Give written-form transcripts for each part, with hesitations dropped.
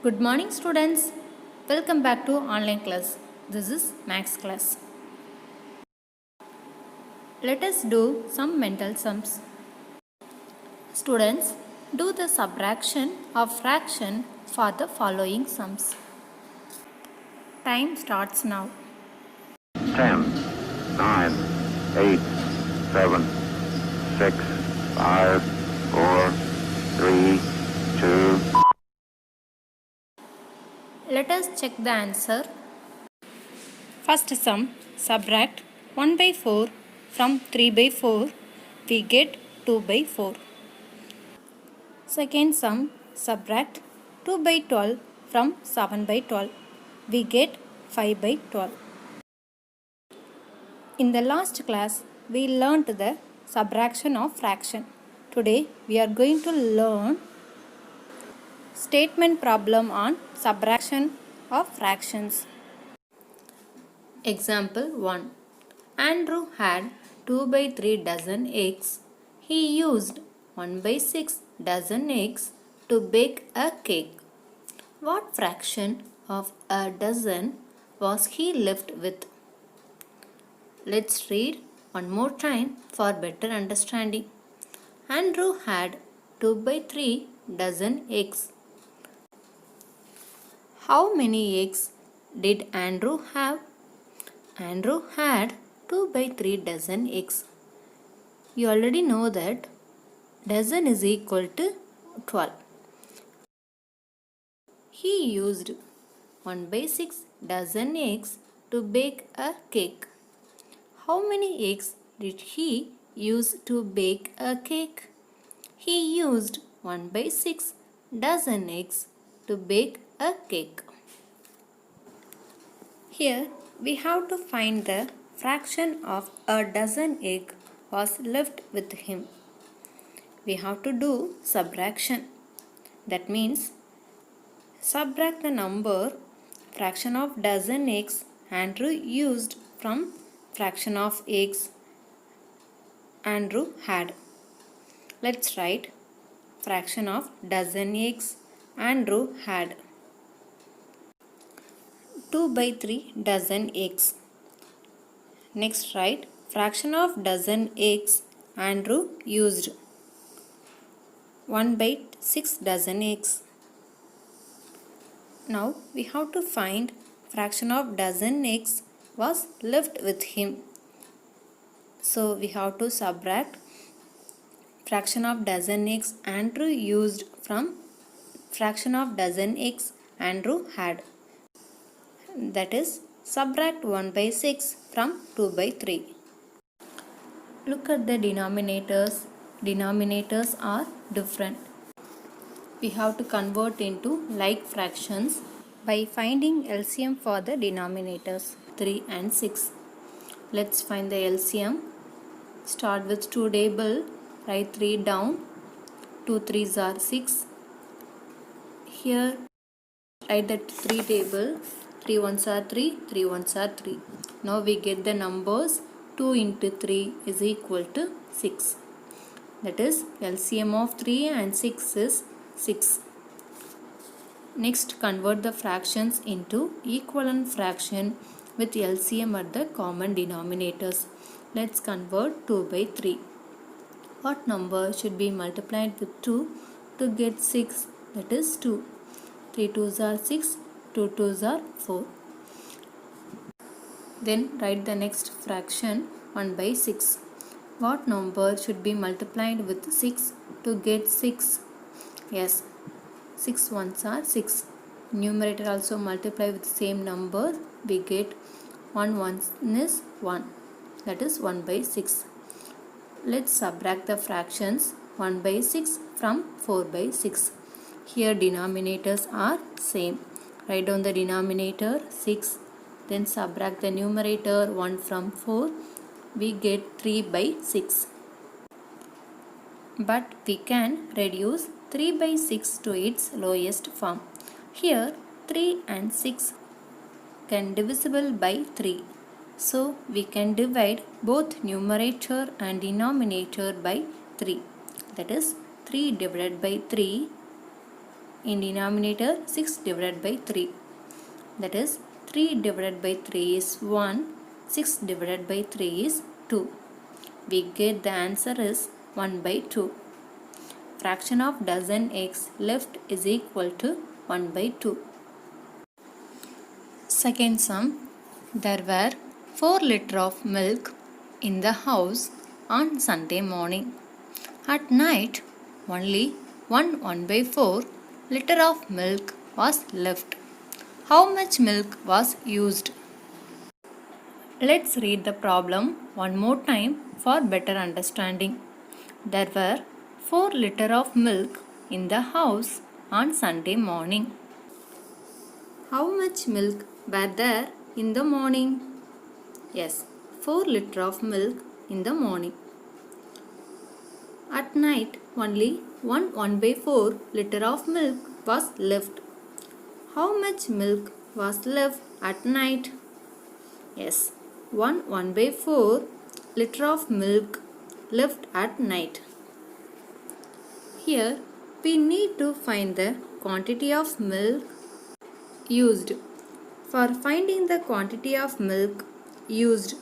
Good morning students. Welcome back to online class. This is max class. Let us do some mental sums. Students, do the subtraction of fraction for the following sums. Time starts now. 10, 9, 8, 7, 6, 5, 4, 3, 2. Let us check the answer. First sum, subtract 1 by 4 from 3 by 4. We get 2 by 4. Second sum, subtract 2 by 12 from 7 by 12. We get 5 by 12. In the last class, we learnt the subtraction of fraction. Today, we are going to learn statement problem on subtraction of fractions. Example 1. Andrew had 2 by 3 dozen eggs. He used 1 by 6 dozen eggs to bake a cake. What fraction of a dozen was he left with? Let's read one more time for better understanding. Andrew had 2 by 3 dozen eggs. How many eggs did Andrew have? Andrew had 2 by 3 dozen eggs. You already know that dozen is equal to 12. He used 1 by 6 dozen eggs to bake a cake. How many eggs did he use to bake a cake? He used 1 by 6 dozen eggs to bake a cake. Here we have to find the fraction of a dozen egg was left with him. We have to do subtraction. That means subtract the number fraction of dozen eggs Andrew used from fraction of eggs Andrew had. Let's write fraction of dozen eggs Andrew had. 2 by 3 dozen eggs. Next write fraction of dozen eggs Andrew used. 1 by 6 dozen eggs. Now we have to find fraction of dozen eggs was left with him. So we have to subtract fraction of dozen eggs Andrew used from fraction of dozen eggs Andrew had. That is, subtract 1 by 6 from 2 by 3. Look at the denominators. Denominators are different. We have to convert into like fractions by finding LCM for the denominators 3 and 6. Let's find the LCM. Start with 2 table. Write 3 down. 2 3s are 6. Here write that 3 table. 3 1s are 3, 3 1s are 3. Now we get the numbers 2 into 3 is equal to 6. That is, LCM of 3 and 6 is 6. Next, convert the fractions into equivalent fraction with LCM at the common denominators. Let's convert 2 by 3. What number should be multiplied with 2 to get 6? That is 2. 3 2s are 6. 2 2s are 4. Then write the next fraction 1 by 6. What number should be multiplied with 6 to get 6? Yes, 6 1s are 6. Numerator also multiply with same number. We get 1 1 is 1. That is 1 by 6. Let's subtract the fractions 1 by 6 from 4 by 6. Here denominators are same. Write down the denominator 6, then subtract the numerator 1 from 4. We get 3 by 6. But we can reduce 3 by 6 to its lowest form. Here 3 and 6 can divisible by 3. So we can divide both numerator and denominator by 3. That is, 3 divided by 3 In denominator 6 divided by 3. That is 3 divided by 3 is 1. 6 divided by 3 is 2. We get the answer is 1 by 2. Fraction of dozen eggs left is equal to 1 by 2. Second sum. There were 4 liters of milk in the house on Sunday morning. At night, only 1 by 4 liter of milk was left. How much milk was used? Let's read the problem one more time for better understanding. There were 4 liters of milk in the house on Sunday morning. How much milk were there in the morning? Yes, 4 liters of milk in the morning. At night, only 1 by 4 liter of milk was left. How much milk was left at night? Yes, 1 by 4 liter of milk left at night. Here, we need to find the quantity of milk used. For finding the quantity of milk used,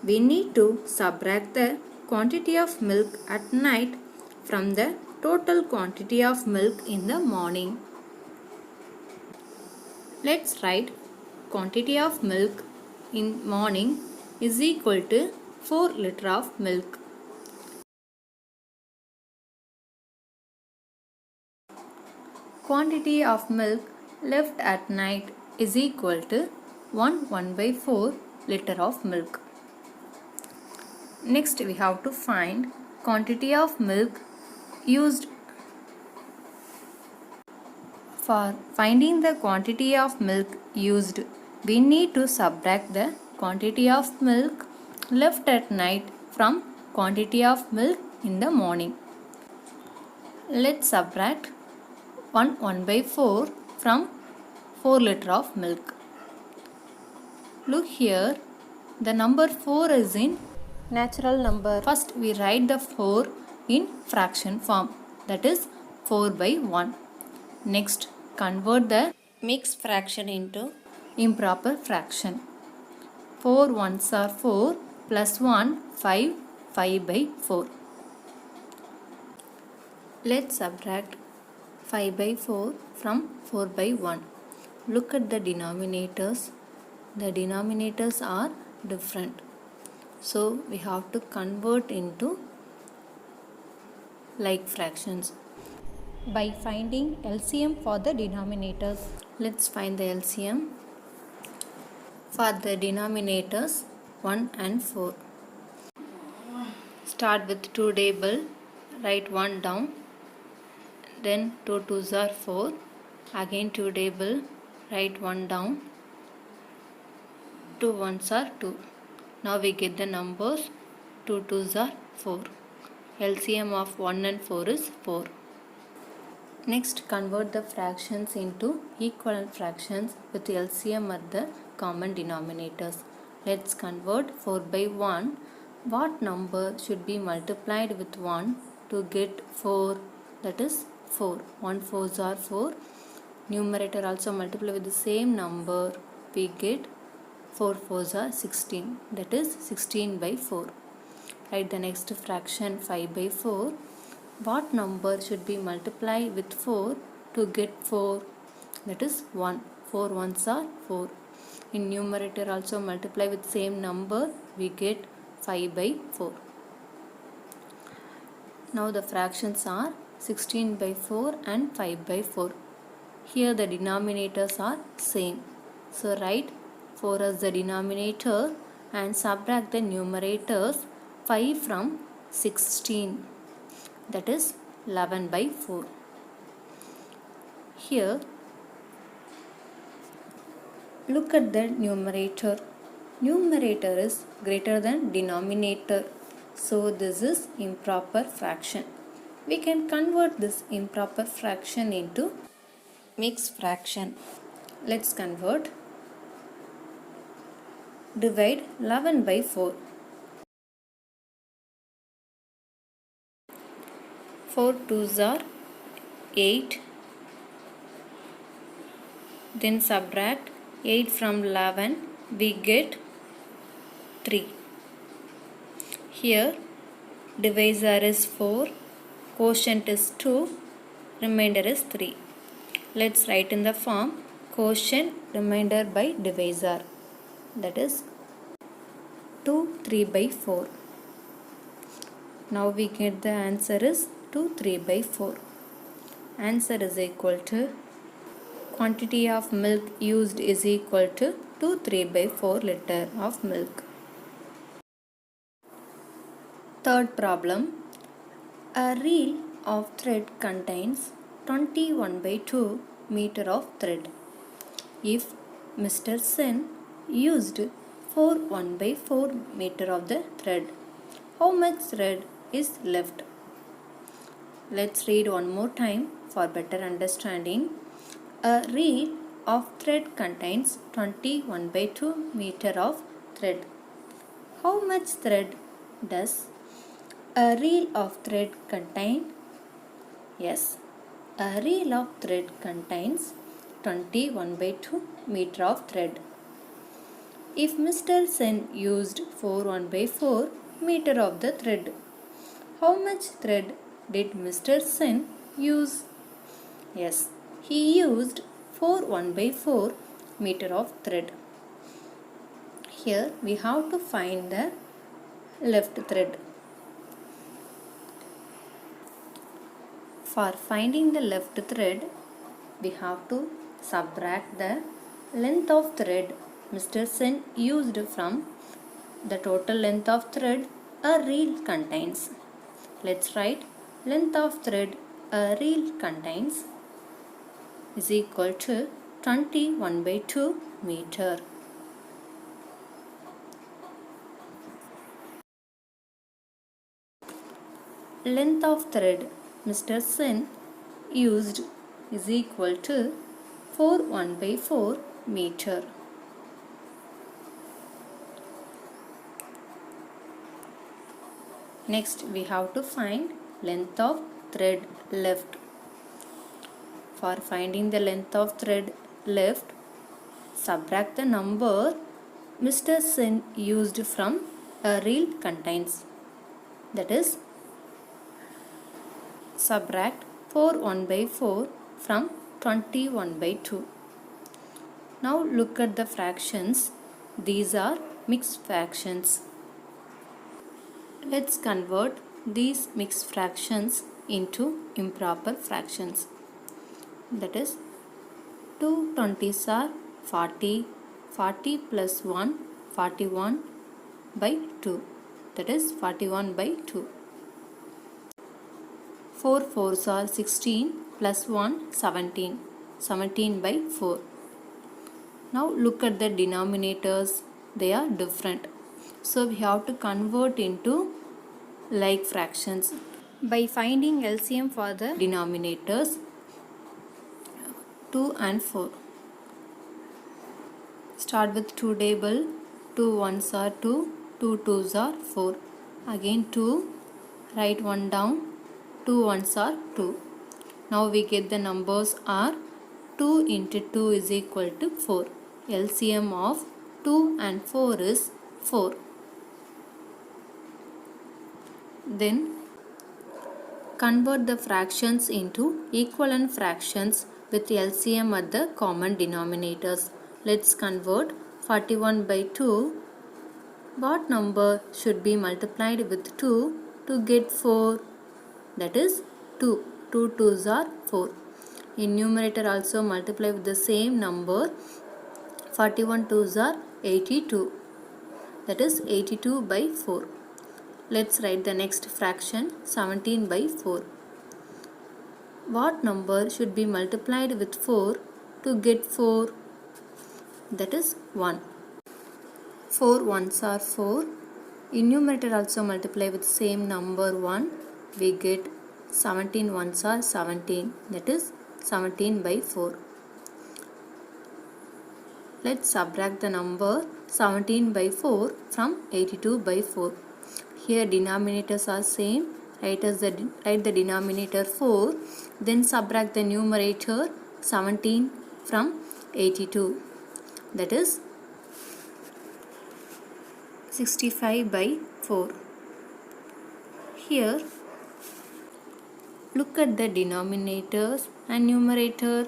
we need to subtract the quantity of milk at night from the total quantity of milk in the morning. Let's write quantity of milk in morning is equal to 4 liters of milk. Quantity of milk left at night is equal to 1 by 4 liter of milk. Next we have to find quantity of milk used. For finding the quantity of milk used, we need to subtract the quantity of milk left at night from quantity of milk in the morning. Let's subtract 1 by 4 from 4 liter of milk. Look here, the number 4 is in natural number. First we write the 4 in fraction form, that is 4 by 1. Next, convert the mixed fraction into improper fraction. 4 ones are 4 plus 1 5, 5 by 4. Let's subtract 5 by 4 from 4 by 1. Look at the denominators. The denominators are different. So we have to convert into like fractions by finding LCM for the denominators. Let's find the LCM for the denominators 1 and 4. Start with 2 table, write 1 down, then 2 2s are 4, again 2 table, write 1 down, 2 1s are 2. Now we get the numbers 2 2s are 4. LCM of 1 and 4 is 4. Next, convert the fractions into equivalent fractions with LCM at the common denominators. Let's convert 4 by 1. What number should be multiplied with 1 to get 4? That is 4. 1 4s are 4. Numerator also multiply with the same number. We get 4 4s are 16. That is 16 by 4. Write the next fraction 5 by 4. What number should be multiplied with 4 to get 4? That is 1. 4 ones are 4. In numerator also multiply with same number. We get 5 by 4. Now the fractions are 16 by 4 and 5 by 4. Here the denominators are same. So write 4 as the denominator and subtract the numerators 5 from 16. That is 11 by 4. Here, look at the numerator. Numerator is greater than denominator. So this is improper fraction. We can convert this improper fraction into mixed fraction. Let's convert. Divide 11 by 4. 4 2s are 8. Then subtract 8 from 11, we get 3. Here divisor is 4, quotient is 2, remainder is 3. Let's write in the form quotient remainder by divisor, that is 2 3 by 4. Now we get the answer is 2 3 by 4. Answer is equal to quantity of milk used is equal to 2 3 by 4 liter of milk. Third problem. A reel of thread contains 21 by 2 meter of thread. If Mr. Sen used 4 1 by 4 meter of the thread, how much thread is left? Let's read one more time for better understanding. A reel of thread contains 21 by 2 meter of thread. How much thread does a reel of thread contain? Yes, a reel of thread contains 21 by 2 meter of thread. If Mr. Sen used 4 1 by 4 meter of the thread, how much thread did Mr. Sen use? Yes, he used 4 1 by 4 meter of thread. Here we have to find the left thread. For finding the left thread, we have to subtract the length of thread Mr. Sen used from the total length of thread a reel contains. Let's write length of thread a reel contains is equal to 21 by 2 meter. Length of thread Mr. Sen used is equal to 4 1 by 4 meter. Next we have to find length of thread left. For finding the length of thread left, subtract the number Mr. Sen used from a reel contains. That is, subtract 4 1 by 4 from 21 by 2. Now look at the fractions. These are mixed fractions. Let's convert these mixed fractions into improper fractions. That is, 2 20s are 40, 40 plus 1, 41 by 2. That is 41 by 2. 4 4s are 16 plus 1, 17, 17 by 4. Now look at the denominators, they are different. So we have to convert into like fractions by finding LCM for the denominators 2 and 4. Start with 2 table, 2 1s are 2, 2 2s are 4. Again 2, write 1 down, 2 1s are 2. Now we get the numbers are 2 into 2 is equal to 4. LCM of 2 and 4 is 4. Then convert the fractions into equivalent fractions with LCM at the common denominators. Let's convert 41 by 2. What number should be multiplied with 2 to get 4? That is 2. 2 2s are 4. In numerator also multiply with the same number. 41 2s are 82. That is 82 by 4. Let's write the next fraction 17 by 4. What number should be multiplied with 4 to get 4? That is 1. 4 1s are 4. In numerator also multiply with same number 1. We get 17 1s are 17. That is 17 by 4. Let's subtract the number 17 by 4 from 82 by 4. Here denominators are same. Write the denominator 4. Then subtract the numerator 17 from 82. That is 65 by 4. Here, look at the denominators and numerator.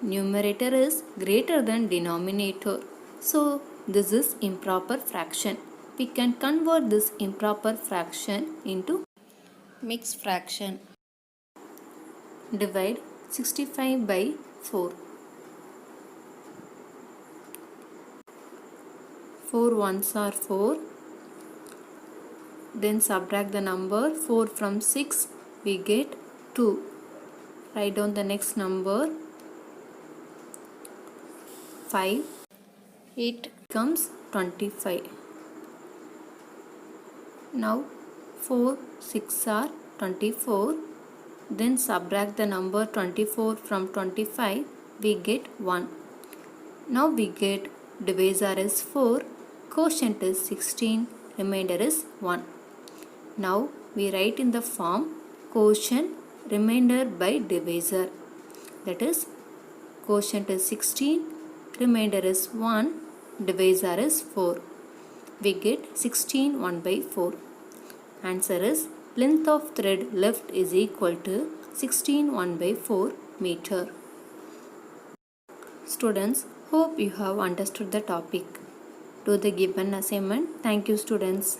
Numerator is greater than denominator. So, this is improper fraction. We can convert this improper fraction into mixed fraction. Divide 65 by 4. 4 ones are 4. Then subtract the number 4 from 6. We get 2. Write down the next number 5. It becomes 25. Now 4 6 are 24. Then subtract the number 24 from 25. We get 1. Now we get divisor is 4. Quotient is 16. Remainder is 1. Now we write in the form quotient remainder by divisor. That is quotient is 16. Remainder is 1. Divisor is 4. We get 16 1 by 4. Answer is length of thread left is equal to 16 1 by 4 meter. Students, hope you have understood the topic. Do the given assignment. Thank you, students.